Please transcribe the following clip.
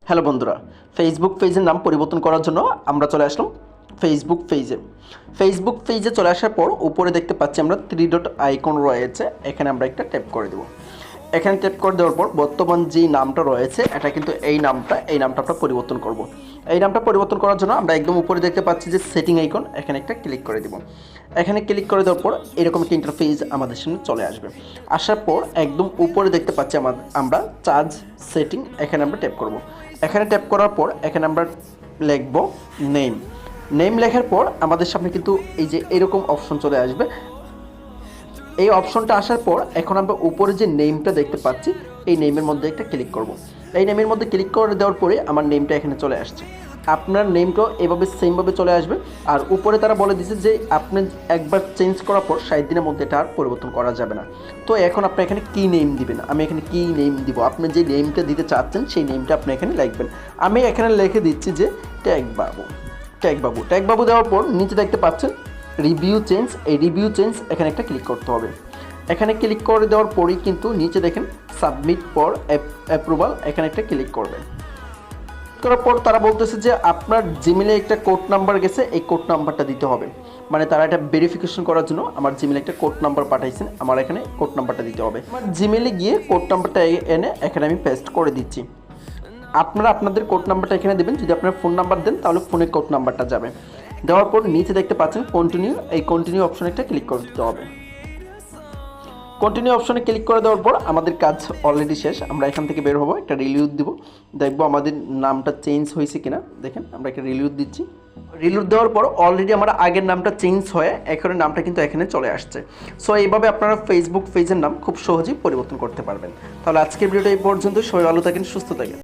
Hello বন্ধুরা, Facebook পেজের নাম পরিবর্তন করার জন্য আমরা চলে আসলাম ফেসবুক পেজে। ফেসবুক পেজে চলে আসার পর উপরে দেখতে পাচ্ছি আমরা 3 ডট আইকন রয়েছে, এখানে আমরা একটা ট্যাপ করে দেব। এখানে ট্যাপ করে দেওয়ার পর বর্তমান যে নামটা রয়েছে এটা কিন্তু এই নামটা আমরা পরিবর্তন করব। এই নামটা পরিবর্তন করার জন্য আমরা একদম উপরে দেখতে পাচ্ছি যে সেটিং আইকন, এখানে একটা ক্লিক করে দেব। এখানে ক্লিক করে দেওয়ার পর এরকম একটা ইন্টারফেস আমাদের সামনে চলে আসবে। আসার পর একদম উপরে দেখতে পাচ্ছি আমরা চার্জ সেটিং, এখানে আমরা ট্যাপ করব। এখানে ট্যাপ করার পর এখানে আমরা লিখব নেম লেখার পর আমাদের সামনে কিন্তু এই যে এরকম অপশন চলে আসবে। এই অপশনটা আসার পর এখন আমরা উপরে যে নেমটা দেখতে পাচ্ছি এই নেমের মধ্যে একটা ক্লিক করব। এই নেমের মধ্যে ক্লিক করে দেওয়ার পরে আমার নেমটা এখানে চলে আসছে। আপনার নেমটাও এভাবে সেমভাবে চলে আসবে। আর উপরে তারা বলে দিয়েছে যে আপনি একবার চেঞ্জ করার পর 60 দিনের মধ্যে এটা আর পরিবর্তন করা যাবে না। তো এখন আপনি এখানে কী নেম দিবেন, আমি এখানে কী নেম দিব, আপনি যে নেমটা দিতে চাচ্ছেন সেই নেমটা আপনি এখানে লিখবেন। আমি এখানে লিখে দিচ্ছি যে ট্যাগবাবু দেওয়ার পর নিচে দেখতে পাচ্ছেন রিভিউ চেঞ্জ, এই রিভিউ চেঞ্জ এখানে একটা ক্লিক করতে হবে। এখানে ক্লিক করে দেওয়ার পরেই কিন্তু নিচে দেখেন সাবমিট ফর অ্যাপ্রুভাল, এখানে একটা ক্লিক করবেন। করার পর তারা বলতেছে যে আপনার জিমেলে একটা কোড নাম্বার গেছে, এই কোড নাম্বারটা দিতে হবে। মানে তারা এটা ভেরিফিকেশন করার জন্য আমার জিমেলে একটা কোড নাম্বার পাঠাইছেন, আমার এখানে কোড নাম্বারটা দিতে হবে। আমার জিমেলে গিয়ে কোড নাম্বারটা এনে এখানে আমি পেস্ট করে দিচ্ছি। আপনারা আপনাদের কোড নাম্বারটা এখানে দেবেন। যদি আপনার ফোন নাম্বার দেন তাহলে ফোনের কোড নাম্বারটা যাবে। দেওয়ার পর নিচে দেখতে পাচ্ছেন কন্টিনিউ, এই কন্টিনিউ অপশনে একটা ক্লিক করে দিতে হবে। কন্টিনিউ অপশনে ক্লিক করে দেওয়ার পর আমাদের কাজ অলরেডি শেষ। আমরা এখান থেকে বের হবো, একটা রিলিউড দিব, দেখবো আমাদের নামটা চেঞ্জ হয়েছে কিনা। দেখেন আমরা একটা রিলিউড দিচ্ছি। রিলিউড দেওয়ার পর অলরেডি আমার আগের নামটা চেঞ্জ হয়ে এখন নামটা কিন্তু এখানে চলে আসছে। সো এইভাবে আপনারা ফেসবুক পেজের নাম খুব সহজেই পরিবর্তন করতে পারবেন। তাহলে আজকের ভিডিওটা এই পর্যন্ত। সবাই ভালো থাকেন, সুস্থ থাকেন।